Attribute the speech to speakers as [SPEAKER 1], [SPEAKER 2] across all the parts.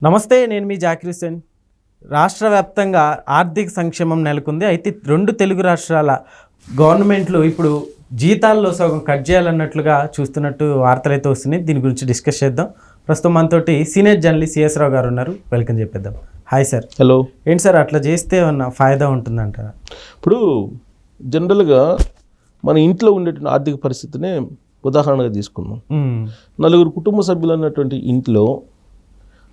[SPEAKER 1] నమస్తే, నేను మీ జాకిర్ హుసేన్. రాష్ట్ర వ్యాప్తంగా ఆర్థిక సంక్షేమం నెలకొంది. అయితే రెండు తెలుగు రాష్ట్రాల గవర్నమెంట్లు ఇప్పుడు జీతాల్లో సగం కట్ చేయాలన్నట్లుగా చూస్తున్నట్టు వార్తలు అయితే వస్తున్నాయి. దీని గురించి డిస్కస్ చేద్దాం. ప్రస్తుతం మనతోటి సీనియర్ జర్నలిస్ట్ సిఎస్ రావు గారు ఉన్నారు. వెల్కమ్ చెప్పేద్దాం. Hi sir.
[SPEAKER 2] హలో.
[SPEAKER 1] ఏంటి సార్, అట్లా చేస్తే ఏమన్నా ఫాయిదా ఉంటుందంటారా?
[SPEAKER 2] ఇప్పుడు జనరల్గా మన ఇంట్లో ఉండేటువంటి ఆర్థిక పరిస్థితినే ఉదాహరణగా తీసుకుందాం. నలుగురు కుటుంబ సభ్యులు అన్నటువంటి ఇంట్లో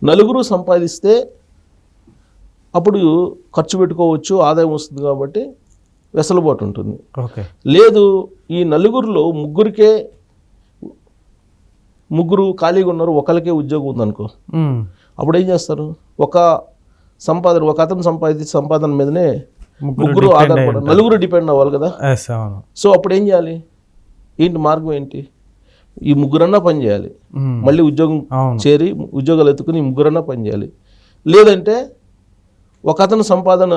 [SPEAKER 2] నలుగురు సంపాదిస్తే అప్పుడు ఖర్చు పెట్టుకోవచ్చు, ఆదాయం వస్తుంది కాబట్టి వెసులుబాటు ఉంటుంది.
[SPEAKER 1] ఓకే.
[SPEAKER 2] లేదు ఈ నలుగురిలో ముగ్గురు ఖాళీగా ఉన్నారు, ఒకరికే ఉద్యోగం ఉందనుకో, అప్పుడు ఏం చేస్తారు? ఒక అతను సంపాదన మీదనే ముగ్గురు ఆధారపడారు, నలుగురు డిపెండ్ అవ్వాలి కదా. సో అప్పుడు ఏం చేయాలి? మార్గం ఏంటి? ఈ ముగ్గురన్నా పని చేయాలి, మళ్ళీ ఉద్యోగం చేరి ఉద్యోగాలు ఎత్తుకుని ముగ్గురన్నా పని చేయాలి. లేదంటే ఒక అతను సంపాదన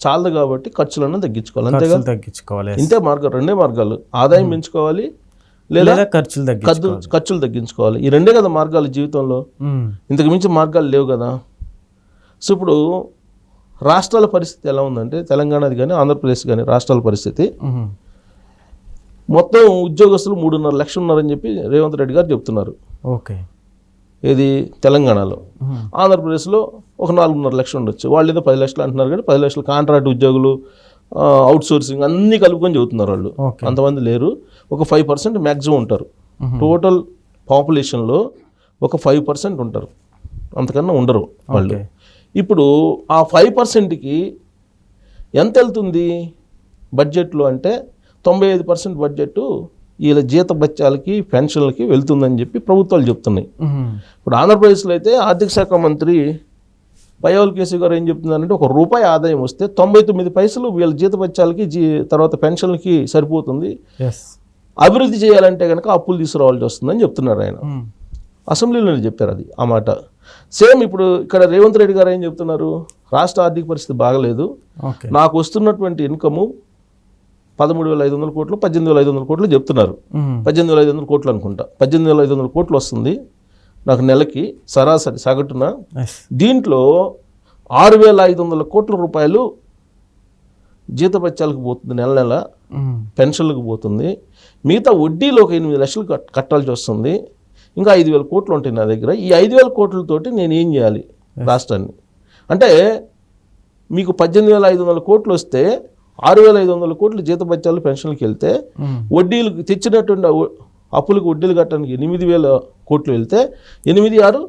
[SPEAKER 2] చాలదు కాబట్టి ఖర్చులన్నా తగ్గించుకోవాలి. అంతేగా,
[SPEAKER 1] తగ్గించుకోవాలి.
[SPEAKER 2] ఇంతే మార్గం, రెండే మార్గాలు. ఆదాయం పెంచుకోవాలి లేదా ఖర్చులు తగ్గించుకోవాలి. ఈ రెండే కదా మార్గాలు జీవితంలో. ఇంతకు మించి మార్గాలు లేవు కదా. సో ఇప్పుడు రాష్ట్రాల పరిస్థితి ఎలా ఉందంటే, తెలంగాణది కానీ ఆంధ్రప్రదేశ్ కానీ రాష్ట్రాల పరిస్థితి, మొత్తం ఉద్యోగస్తులు 3.5 లక్షలు ఉన్నారని చెప్పి రేవంత్ రెడ్డి గారు చెప్తున్నారు.
[SPEAKER 1] ఓకే.
[SPEAKER 2] ఇది తెలంగాణలో. ఆంధ్రప్రదేశ్లో ఒక 4.5 లక్షలు ఉండొచ్చు. వాళ్ళు ఏదో 10 లక్షలు అంటున్నారు, కానీ 10 లక్షలు కాంట్రాక్ట్ ఉద్యోగులు, అవుట్ సోర్సింగ్ అన్నీ కలుపుకొని చెబుతున్నారు వాళ్ళు. అంతమంది లేరు. ఒక 5% మ్యాక్సిమం ఉంటారు. టోటల్ పాపులేషన్లో ఒక 5% ఉంటారు, అంతకన్నా ఉండరు వాళ్ళు. ఇప్పుడు ఆ 5%కి ఎంత వెళ్తుంది బడ్జెట్లో అంటే 95% బడ్జెట్ వీళ్ళ జీత బత్యాలకి పెన్షన్లకి వెళ్తుందని చెప్పి ప్రభుత్వాలు చెప్తున్నాయి. ఇప్పుడు ఆంధ్రప్రదేశ్లో అయితే ఆర్థిక శాఖ మంత్రి పయ్యావుల కేశవ్ గారు ఏం చెప్తున్నారంటే, ₹1 ఆదాయం వస్తే 99 పైసలు వీళ్ళ జీత బత్యాలకి తర్వాత పెన్షన్లకి సరిపోతుంది. అభివృద్ధి చేయాలంటే కనుక అప్పులు తీసుకురావాల్సి వస్తుందని చెప్తున్నారు ఆయన. అసెంబ్లీలోనే చెప్పారు అది, ఆ మాట. సేమ్ ఇప్పుడు ఇక్కడ రేవంత్ రెడ్డి గారు ఏం చెప్తున్నారు? రాష్ట్ర ఆర్థిక పరిస్థితి బాగలేదు, నాకు వస్తున్నటువంటి ఇన్కము 13,500 కోట్లు 18,500 కోట్లు చెప్తున్నారు. 18,500 కోట్లు అనుకుంటా, 18,500 కోట్లు వస్తుంది నాకు నెలకి సరాసరి సగటున. దీంట్లో 6,500 కోట్ల రూపాయలు జీతభత్యాలకు పోతుంది, నెల పెన్షన్లకు పోతుంది. మిగతా వడ్డీలో ఒక 8 లక్షలు కట్టాల్సి వస్తుంది. ఇంకా 5,000 కోట్లు ఉంటాయి నా దగ్గర. ఈ 5,000 కోట్లతోటి నేను ఏం చేయాలి రాష్ట్రాన్ని? అంటే మీకు 18,500 కోట్లు వస్తే 6,500 కోట్లు జీతభత్యాలు పెన్షన్లకు వెళ్తే, వడ్డీలు తెచ్చినటువంటి అప్పులకు వడ్డీలు కట్టడానికి 8,000 కోట్లు వెళ్తే 8, 6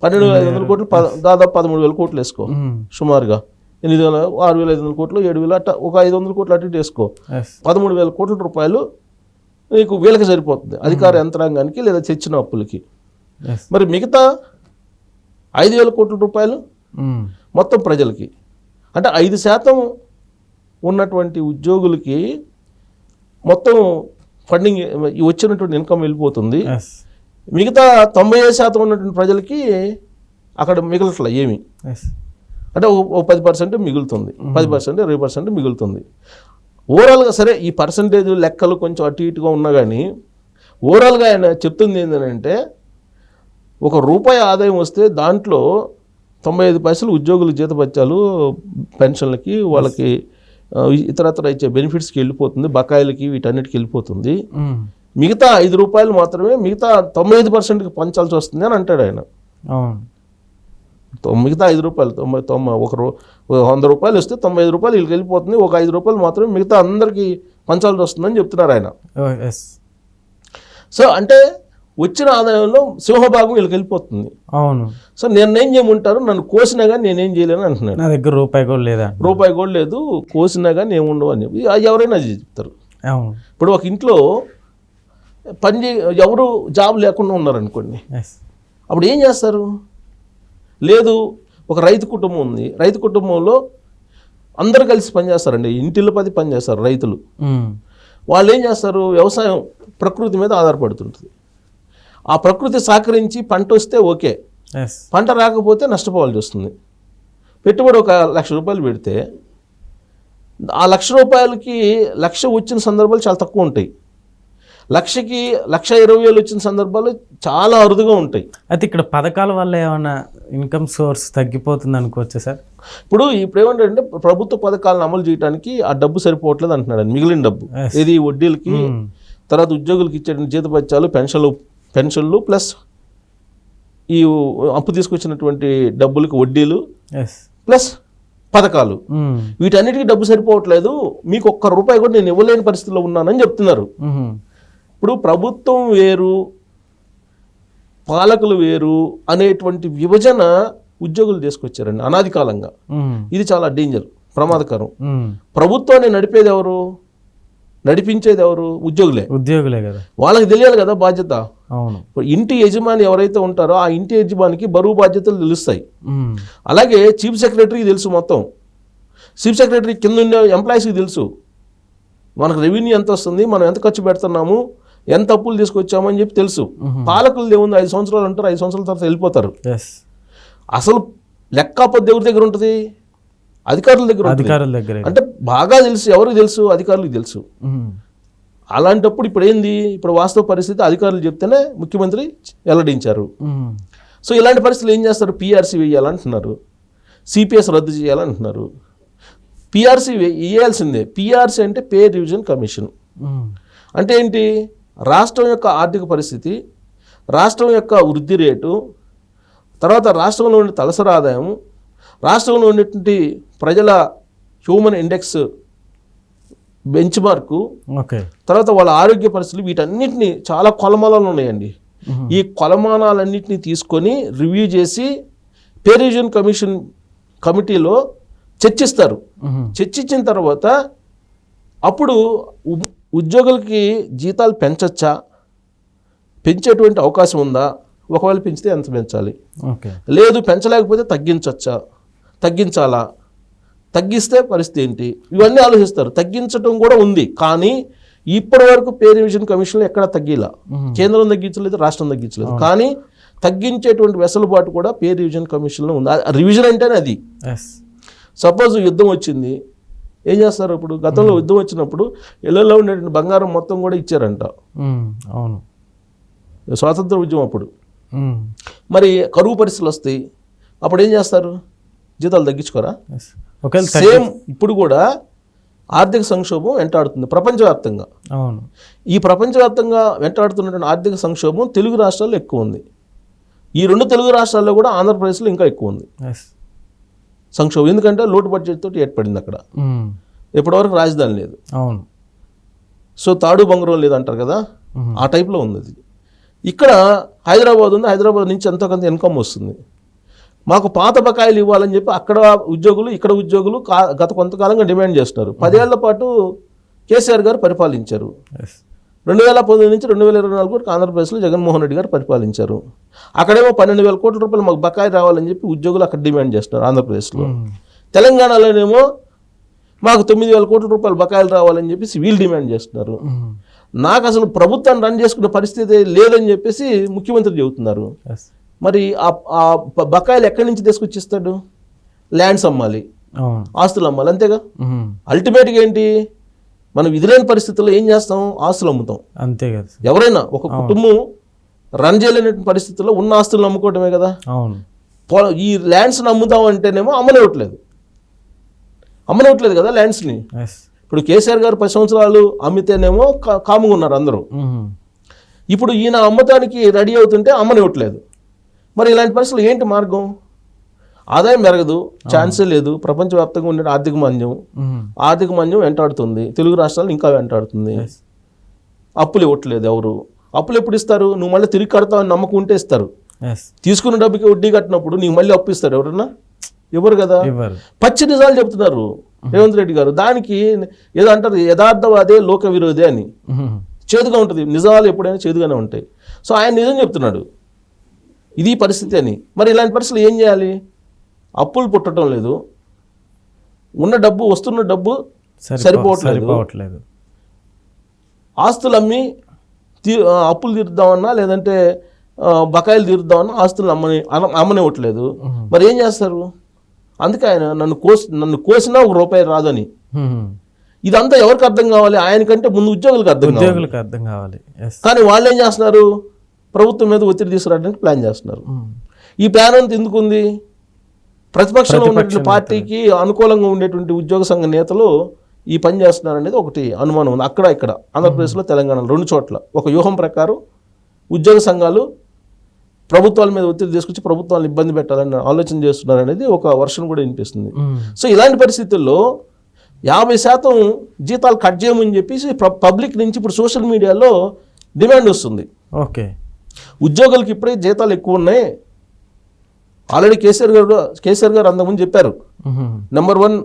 [SPEAKER 2] 12,500 కోట్లు, దాదాపు 13,000 కోట్లు వేసుకో సుమారుగా. 8,000, 6,500 కోట్లు, 7,000 అట్ట ఒక 500 కోట్లు అటు ఇటు వేసుకో. 13,000 కోట్ల రూపాయలు నీకు వీళ్ళకి సరిపోతుంది, అధికార యంత్రాంగానికి లేదా తెచ్చిన అప్పులకి. మరి మిగతా 5,000 కోట్ల రూపాయలు మొత్తం ప్రజలకి, అంటే 5% ఉన్నటువంటి ఉద్యోగులకి మొత్తం ఫండింగ్ వచ్చినటువంటి ఇన్కమ్ వెళ్ళిపోతుంది. మిగతా 95% ఉన్నటువంటి ప్రజలకి అక్కడ మిగలట్ల ఏమి, అంటే ఓ 10% మిగులుతుంది, 10%, 20% మిగులుతుంది. ఓవరాల్గా సరే ఈ పర్సంటేజ్ లెక్కలు కొంచెం అటు ఇటుగా ఉన్నా కానీ ఓవరాల్గా ఆయన చెప్తుంది ఏంటంటే, ₹1 ఆదాయం వస్తే దాంట్లో 95 పైసలు ఉద్యోగుల జీతభత్యాలు పెన్షన్లకి వాళ్ళకి ఇతరత్ర ఇచ్చే బెనిఫిట్స్కి వెళ్ళిపోతుంది, బకాయిలకి వీటన్నిటికి వెళ్ళిపోతుంది. మిగతా ₹5 మాత్రమే మిగతా 95%కి పంచాల్సి వస్తుంది అని అంటాడు ఆయన. మిగతా ₹5 ₹100 వస్తే ₹95 వీళ్ళకి వెళ్ళిపోతుంది, ఒక ₹5 మాత్రమే మిగతా అందరికీ పంచాల్సి వస్తుందని చెప్తున్నారు ఆయన. సో అంటే వచ్చిన ఆదాయంలో సింహభాగం వీళ్ళకి వెళ్ళిపోతుంది.
[SPEAKER 1] అవును. సో
[SPEAKER 2] నేనేం చేయమంటారు? నన్ను కోసినా కానీ నేనేం చేయలేను అంటున్నాను.
[SPEAKER 1] నా దగ్గర ₹1
[SPEAKER 2] కూడా లేదు, కోసినా కానీ ఏముండవు అని చెప్పి ఎవరైనా చెప్తారు. ఇప్పుడు ఒక ఇంట్లో ఎవరు జాబ్ లేకుండా ఉన్నారనుకోండి, అప్పుడు ఏం చేస్తారు? లేదు, ఒక రైతు కుటుంబం ఉంది, రైతు కుటుంబంలో అందరు కలిసి పనిచేస్తారండి, ఇంటిలో 10 పనిచేస్తారు రైతులు. వాళ్ళు ఏం చేస్తారు? వ్యవసాయం ప్రకృతి మీద ఆధారపడుతుంటుంది. ఆ ప్రకృతి సహకరించి పంట వస్తే ఓకే, పంట రాకపోతే నష్టపోవాల్సి వస్తుంది. పెట్టుబడి ఒక ₹1,00,000 పెడితే ఆ ₹1,00,000కి 1,00,000 వచ్చిన సందర్భాలు చాలా తక్కువ ఉంటాయి. 1,20,000 వచ్చిన సందర్భాలు చాలా అరుదుగా ఉంటాయి.
[SPEAKER 1] అయితే ఇక్కడ పథకాల వల్ల ఏమైనా ఇన్కమ్ సోర్స్ తగ్గిపోతుంది అనుకోవచ్చా సార్?
[SPEAKER 2] ఇప్పుడు ఏమంటే ప్రభుత్వ పథకాలను అమలు చేయడానికి ఆ డబ్బు సరిపోవట్లేదు అంటున్నాడు, మిగిలిన డబ్బు ఇది వడ్డీలకి, తర్వాత ఉద్యోగులకి ఇచ్చే జీతపత్యాలు, పెన్షన్లు ప్లస్ ఈ అప్పు తీసుకొచ్చినటువంటి డబ్బులకి వడ్డీలు ప్లస్ పథకాలు, వీటన్నిటికీ డబ్బు సరిపోవట్లేదు, మీకు ₹1 కూడా నేను ఇవ్వలేని పరిస్థితిలో ఉన్నానని చెప్తున్నారు. ఇప్పుడు ప్రభుత్వం వేరు పాలకులు వేరు అనేటువంటి విభజన ఉద్యోగులు తీసుకొచ్చారండి అనాది కాలంగా. ఇది చాలా డేంజర్, ప్రమాదకరం. ప్రభుత్వాన్ని నడిపేది ఎవరు, నడిపించేది ఎవరు? ఉద్యోగులే కదా. వాళ్ళకి తెలియాలి కదా బాధ్యత.
[SPEAKER 1] అవును.
[SPEAKER 2] ఇంటి యజమాని ఎవరైతే ఉంటారో ఆ ఇంటి యజమానికి బరువు బాధ్యతలు తెలుస్తాయి. అలాగే చీఫ్ సెక్రటరీకి తెలుసు, మొత్తం చీఫ్ సెక్రటరీ కింద ఉండే ఎంప్లాయీస్కి తెలుసు మనకు రెవెన్యూ ఎంత వస్తుంది, మనం ఎంత ఖర్చు పెడుతున్నాము, ఎంత అప్పులు తీసుకొచ్చాము అని చెప్పి తెలుసు. పాలకులు ఏముంది, 5 సంవత్సరాలు ఉంటారు, 5 సంవత్సరాల తర్వాత వెళ్ళిపోతారు. అసలు లెక్కాపద్దు ఎవరి దగ్గర ఉంటుంది? అధికారుల దగ్గర. అంటే బాగా తెలుసు, ఎవరికి తెలుసు? అధికారులకు తెలుసు. అలాంటప్పుడు ఇప్పుడు ఏంది, ఇప్పుడు వాస్తవ పరిస్థితి అధికారులు చెప్తేనే ముఖ్యమంత్రి వెల్లడించారు. సో ఇలాంటి పరిస్థితులు ఏం చేస్తారు? పిఆర్సీ వేయాలంటున్నారు, సిపిఎస్ రద్దు చేయాలంటున్నారు. పిఆర్సీ వేయాల్సిందే. పిఆర్సీ అంటే పే రివిజన్ కమిషన్. అంటే ఏంటి? రాష్ట్రం యొక్క ఆర్థిక పరిస్థితి, రాష్ట్రం యొక్క వృద్ధి రేటు, తర్వాత రాష్ట్రంలో ఉండే తలసరి ఆదాయం, రాష్ట్రంలో ఉండేటువంటి ప్రజల హ్యూమన్ ఇండెక్స్ బెంచ్ మార్కు, తర్వాత వాళ్ళ ఆరోగ్య పరిస్థితులు, వీటన్నిటిని చాలా కొలమానాలు ఉన్నాయండి. ఈ కొలమానాలన్నింటినీ తీసుకొని రివ్యూ చేసి పే రివిజన్ కమిషన్ కమిటీలో చర్చిస్తారు. చర్చించిన తర్వాత అప్పుడు ఉద్యోగులకి జీతాలు పెంచచ్చా, పెంచేటువంటి అవకాశం ఉందా, ఒకవేళ పెంచితే ఎంత పెంచాలి, లేదు పెంచలేకపోతే తగ్గించాలా, తగ్గిస్తే పరిస్థితి ఏంటి, ఇవన్నీ ఆలోచిస్తారు. తగ్గించడం కూడా ఉంది, కానీ ఇప్పటి వరకు పే రివిజన్ కమిషన్లో ఎక్కడ తగ్గిలా. కేంద్రం తగ్గించలేదు, రాష్ట్రం తగ్గించలేదు, కానీ తగ్గించేటువంటి వెసులుబాటు కూడా పే రివిజన్ కమిషన్లో ఉంది. రివిజన్ అంటేనే అది. సపోజ్ యుద్ధం వచ్చింది, ఏం చేస్తారు? ఇప్పుడు గతంలో యుద్ధం వచ్చినప్పుడు ఇళ్లలో ఉండేటువంటి బంగారం మొత్తం కూడా ఇచ్చారంట.
[SPEAKER 1] అవును,
[SPEAKER 2] స్వాతంత్ర ఉద్యమం అప్పుడు. మరి కరువు పరిస్థితులు వస్తాయి, అప్పుడు ఏం చేస్తారు? జీతాలు తగ్గించుకోరా? సేమ్ ఇప్పుడు కూడా ఆర్థిక సంక్షోభం వెంటాడుతుంది ప్రపంచవ్యాప్తంగా.
[SPEAKER 1] అవును.
[SPEAKER 2] ఈ ప్రపంచవ్యాప్తంగా వెంటాడుతున్నటువంటి ఆర్థిక సంక్షోభం తెలుగు రాష్ట్రాల్లో ఎక్కువ ఉంది. ఈ 2 తెలుగు రాష్ట్రాల్లో కూడా ఆంధ్రప్రదేశ్లో ఇంకా ఎక్కువ ఉంది సంక్షోభం. ఎందుకంటే లోటు బడ్జెట్ తోటి ఏర్పడింది అక్కడ. ఇప్పటివరకు రాజధాని లేదు.
[SPEAKER 1] అవును.
[SPEAKER 2] సో తాడు బంగారం లేదంటారు కదా, ఆ టైప్లో ఉంది అది. ఇక్కడ హైదరాబాద్ ఉంది, హైదరాబాద్ నుంచి ఎంతో కొంత ఇన్కమ్ వస్తుంది. మాకు పాత బకాయిలు ఇవ్వాలని చెప్పి అక్కడ ఉద్యోగులు, ఇక్కడ ఉద్యోగులు గత కొంతకాలంగా డిమాండ్ చేస్తున్నారు. 10 ఏళ్ల పాటు కేసీఆర్ గారు పరిపాలించారు. 2019 నుంచి 2024 వరకు ఆంధ్రప్రదేశ్లో జగన్మోహన్ రెడ్డి గారు పరిపాలించారు. అక్కడేమో 12,000 కోట్ల రూపాయలు మాకు బకాయి రావాలని చెప్పి ఉద్యోగులు అక్కడ డిమాండ్ చేస్తున్నారు ఆంధ్రప్రదేశ్లో. తెలంగాణలోనేమో మాకు 9,000 కోట్ల రూపాయలు బకాయిలు రావాలని చెప్పేసి వీళ్ళు డిమాండ్ చేస్తున్నారు. నాకు అసలు ప్రభుత్వాన్ని రన్ చేసుకునే పరిస్థితి లేదని చెప్పేసి ముఖ్యమంత్రి చెబుతున్నారు. మరి ఆ బకాయిలు ఎక్కడి నుంచి తీసుకొచ్చి ఇస్తాడు? ల్యాండ్స్ అమ్మాలి, ఆస్తులు అమ్మాలి, అంతేగా. అల్టిమేట్గా ఏంటి, మనం విధిలేని పరిస్థితుల్లో ఏం చేస్తాం? ఆస్తులు అమ్ముతాం, అంతే కదా. ఎవరైనా ఒక కుటుంబం రన్ చేయలేని పరిస్థితుల్లో ఉన్న ఆస్తులను అమ్ముకోవటమే కదా. ఈ ల్యాండ్స్ని అమ్ముదాం అంటేనేమో అమ్మనివ్వట్లేదు కదా ల్యాండ్స్ని. ఇప్పుడు కేసీఆర్ గారు 10 సంవత్సరాలు అమ్మితేనేమో కాముగా ఉన్నారు అందరూ. ఇప్పుడు ఈయన అమ్మటానికి రెడీ అవుతుంటే అమ్మనివ్వట్లేదు. మరి ఇలాంటి పరిస్థితులు ఏంటి మార్గం? ఆదాయం పెరగదు, ఛాన్సే లేదు. ప్రపంచవ్యాప్తంగా ఉండే ఆర్థిక మాంద్యం వెంటాడుతుంది, తెలుగు రాష్ట్రాలు ఇంకా వెంటాడుతుంది. అప్పులు ఇవ్వట్లేదు ఎవరు. అప్పులు ఎప్పుడు ఇస్తారు? నువ్వు మళ్ళీ తిరిగి కడతావని నమ్మకం ఉంటే ఇస్తారు. తీసుకున్న డబ్బుకి వడ్డీ కట్టినప్పుడు నీకు మళ్ళీ అప్పు ఇస్తారు ఎవరన్నా? ఎవరు కదా. పచ్చి నిజాలు చెప్తున్నారు రేవంత్ రెడ్డి గారు. దానికి ఏదో అంటారు యథార్థవాదే లోక విరోధి అని. చేదుగా ఉంటుంది, నిజాలు ఎప్పుడైనా చేదుగానే ఉంటాయి. సో ఆయన నిజం చెప్తున్నాడు, ఇది పరిస్థితి అని. మరి ఇలాంటి పరిస్థితులు ఏం చేయాలి? అప్పులు పుట్టడం లేదు, ఉన్న డబ్బు, వస్తున్న డబ్బు సరిపోవట్లేదు. ఆస్తులు అమ్మి అప్పులు తీరుద్దామన్నా లేదంటే బకాయిలు తీరుద్దామన్నా ఆస్తులు అమ్మనివ్వట్లేదు. మరి ఏం చేస్తారు? అందుకే ఆయన నన్ను కోసినా ₹1 రాదని. ఇదంతా ఎవరికి అర్థం కావాలి? ఆయనకంటే ముందు ఉద్యోగులకు అర్థం కావాలి.
[SPEAKER 1] ఉద్యోగులకు అర్థం కావాలి. ఎస్.
[SPEAKER 2] కానీ వాళ్ళు ఏం చేస్తున్నారు? ప్రభుత్వం మీద ఒత్తిడి తీసుకురావడానికి ప్లాన్ చేస్తున్నారు. ఈ ప్లాన్ అంతా ఎందుకు ఉంది? ప్రతిపక్షంలో ఉన్నటువంటి పార్టీకి అనుకూలంగా ఉండేటువంటి ఉద్యోగ సంఘ నేతలు ఈ పని చేస్తున్నారు అనేది ఒకటి అనుమానం ఉంది. అక్కడ ఇక్కడ ఆంధ్రప్రదేశ్లో, తెలంగాణలో 2 చోట్ల ఒక వ్యూహం ప్రకారం ఉద్యోగ సంఘాలు ప్రభుత్వాల మీద ఒత్తిడి తీసుకొచ్చి ప్రభుత్వాలను ఇబ్బంది పెట్టాలని ఆలోచన చేస్తున్నారు అనేది ఒక వర్షన్ కూడా వినిపిస్తుంది. సో ఇలాంటి పరిస్థితుల్లో 50% జీతాలు కట్ చేయమని చెప్పేసి పబ్లిక్ నుంచి ఇప్పుడు సోషల్ మీడియాలో డిమాండ్ వస్తుంది.
[SPEAKER 1] ఓకే.
[SPEAKER 2] ఉద్యోగులకు ఇప్పుడే జీతాలు ఎక్కువ ఉన్నాయి. ఆల్రెడీ కేసీఆర్ గారు అంతకుముందు చెప్పారు, నెంబర్ 1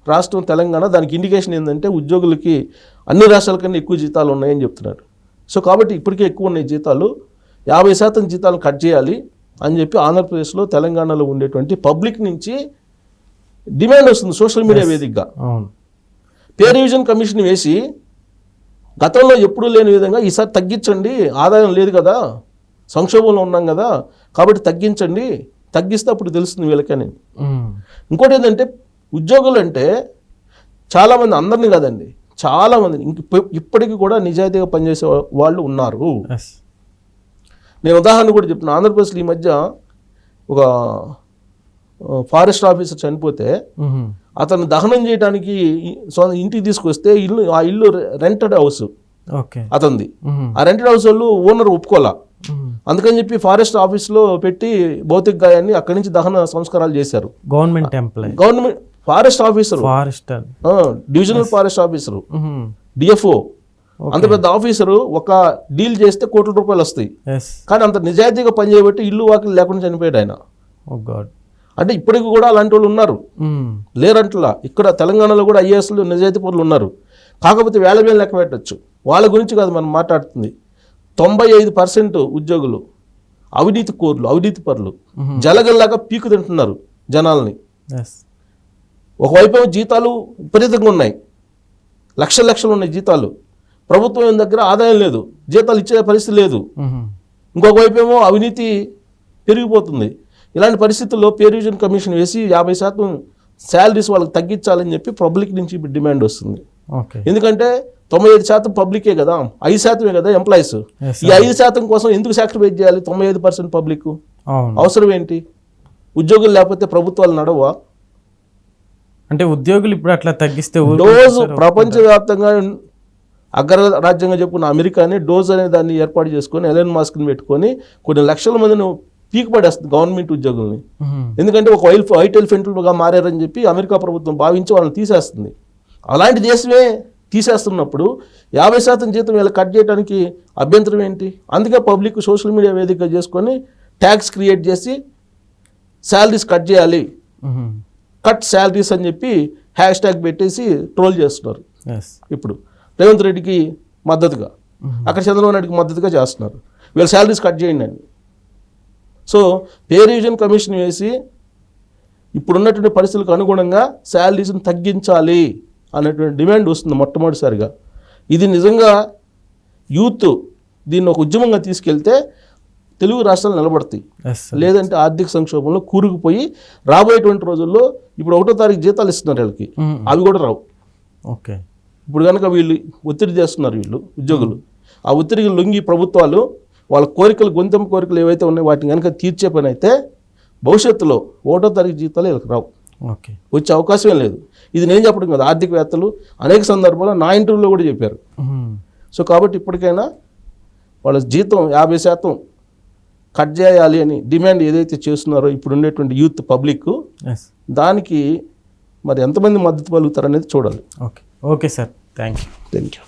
[SPEAKER 2] రాష్ట్రం తెలంగాణ. దానికి ఇండికేషన్ ఏంటంటే ఉద్యోగులకి అన్ని రాష్ట్రాల కన్నా ఎక్కువ జీతాలు ఉన్నాయని చెప్తున్నారు. సో కాబట్టి ఇప్పటికే ఎక్కువ ఉన్నాయి జీతాలు, 50% జీతాలు కట్ చేయాలి అని చెప్పి ఆంధ్రప్రదేశ్లో, తెలంగాణలో ఉండేటువంటి పబ్లిక్ నుంచి డిమాండ్ వస్తుంది సోషల్ మీడియా వేదికగా. పే రివిజన్ కమిషన్ వేసి గతంలో ఎప్పుడూ లేని విధంగా ఈసారి తగ్గించండి, ఆదాయం లేదు కదా, సంక్షోభంలో ఉన్నాం కదా, కాబట్టి తగ్గించండి, తగ్గిస్తే అప్పుడు తెలుస్తుంది వీళ్ళకని. ఇంకోటి ఏంటంటే ఉద్యోగులు అంటే చాలామంది, అందరినీ కాదండి, చాలామంది ఇప్పటికీ కూడా నిజాయితీగా పనిచేసే వాళ్ళు ఉన్నారు. నేను ఉదాహరణ కూడా చెప్తున్నా. ఆంధ్రప్రదేశ్లో ఈ మధ్య ఒక ఫారెస్ట్ ఆఫీసర్ చనిపోతే అతను దహనం చేయడానికి ఇంటికి తీసుకొస్తే ఆ ఇల్లు రెంటెడ్ హౌస్ అతనిది. ఆ రెంటెడ్ హౌస్ వాళ్ళు ఓనర్ ఒప్పుకోలా. అందుకని చెప్పి ఫారెస్ట్ ఆఫీస్లో పెట్టి భౌతిక గాయాన్ని అక్కడి నుంచి దహన సంస్కారాలు చేశారు. Government forest officer, divisional forest officer, DFO, అంత పెద్ద ఆఫీసరు ఒక డీల్ చేస్తే కోట్ల రూపాయలు వస్తాయి. కానీ అంత నిజాయితీగా పనిచేయబట్టి ఇల్లు వాకిలు లేకుండా చనిపోయాడు ఆయన. అంటే ఇప్పటికి కూడా అలాంటి వాళ్ళు ఉన్నారు, లేరంటలా. ఇక్కడ తెలంగాణలో కూడా ఐఏఎస్లు నిజాయితీ పనులు ఉన్నారు. కాకపోతే వేల వేలు లెక్క పెట్టచ్చు. వాళ్ళ గురించి కాదు మనం మాట్లాడుతుంది. 95% ఉద్యోగులు అవినీతి కోర్లు, అవినీతి పరులు, జలగల్లాగా పీకు తింటున్నారు జనాల్ని. ఒకవైపు జీతాలు విపరీతంగా ఉన్నాయి, లక్షలు ఉన్నాయి జీతాలు. ప్రభుత్వం దగ్గర ఆదాయం లేదు, జీతాలు ఇచ్చే పరిస్థితి లేదు. ఇంకొక వైపు ఏమో అవినీతి పెరిగిపోతుంది. ఇలాంటి పరిస్థితుల్లో పే రివిజన్ కమిషన్ వేసి 50% శాలరీస్ వాళ్ళకి తగ్గించాలని చెప్పి పబ్లిక్ నుంచి ఇప్పుడు డిమాండ్ వస్తుంది. ఎందుకంటే 95% పబ్లికే కదా, 5% కదా ఎంప్లాయీస్. ఈ 5% కోసం ఎందుకు సాక్రిఫైస్ చేయాలి 95% పబ్లిక్? అవసరం ఏంటి? ఉద్యోగులు లేకపోతే ప్రభుత్వాలు నడవా?
[SPEAKER 1] అంటే ఉద్యోగులు ఇప్పుడు అట్లా తగ్గిస్తే
[SPEAKER 2] డోజ్ ప్రపంచవ్యాప్తంగా అగ్రరాజ్యంగా చెప్పుకున్న అమెరికాని డోజ్ అనే దాన్ని ఏర్పాటు చేసుకొని ఎలన్ మాస్క్ని పెట్టుకొని కొన్ని లక్షల మందిని పీక్ పడేస్తుంది గవర్నమెంట్ ఉద్యోగుల్ని. ఎందుకంటే ఒక వైట్ ఎలిఫెంట్లుగా మారారని చెప్పి అమెరికా ప్రభుత్వం భావించి వాళ్ళని తీసేస్తుంది. అలాంటి దేశమే తీసేస్తున్నప్పుడు 50% జీతం వీళ్ళు కట్ చేయడానికి అభ్యంతరం ఏంటి? అందుకే పబ్లిక్ సోషల్ మీడియా వేదికగా చేసుకొని ట్యాక్స్ క్రియేట్ చేసి శాలరీస్ కట్ చేయాలి, కట్ శాలరీస్ అని చెప్పి హ్యాష్ట్యాగ్ పెట్టేసి ట్రోల్ చేస్తున్నారు. ఇప్పుడు రేవంత్ రెడ్డికి మద్దతుగా, అక్కడ చంద్రబాబు నాయుడికి మద్దతుగా చేస్తున్నారు, వీళ్ళ శాలరీస్ కట్ చేయండి అని. సో పే రివిజన్ కమిషన్ వేసి ఇప్పుడున్నటువంటి పరిస్థితులకు అనుగుణంగా శాలరీస్ని తగ్గించాలి అనేటువంటి డిమాండ్ వస్తుంది మొట్టమొదటిసారిగా. ఇది నిజంగా యూత్ దీన్ని ఒక ఉద్యమంగా తీసుకెళ్తే తెలుగు రాష్ట్రాలు నిలబడతాయి. లేదంటే ఆర్థిక సంక్షోభంలో కూరుకుపోయి రాబోయేటువంటి రోజుల్లో ఇప్పుడు 1వ తారీఖు జీతాలు ఇస్తున్నారు వీళ్ళకి, అవి కూడా రావు. ఇప్పుడు కనుక వీళ్ళు ఒత్తిడి చేస్తున్నారు వీళ్ళు ఉద్యోగులు, ఆ ఒత్తిడికి లొంగి ప్రభుత్వాలు వాళ్ళ కోరికలు, గొంతెమ్మ కోరికలు ఏవైతే ఉన్నాయో వాటిని కనుక తీర్చే పని అయితే భవిష్యత్తులో 1వ తారీఖు జీతాలు వీళ్ళకి రావు, వచ్చే అవకాశమే లేదు. ఇది నేను చెప్పడం కదా, ఆర్థికవేత్తలు అనేక సందర్భాల్లో నా ఇంటర్వ్యూలో కూడా చెప్పారు. సో కాబట్టి ఇప్పటికైనా వాళ్ళ జీతం 50% కట్ చేయాలి అని డిమాండ్ ఏదైతే చేస్తున్నారో ఇప్పుడు ఉండేటువంటి యూత్ పబ్లిక్, దానికి మరి ఎంతమంది మద్దతు పలుకుతారనేది చూడాలి.
[SPEAKER 1] Okay sir, thank you.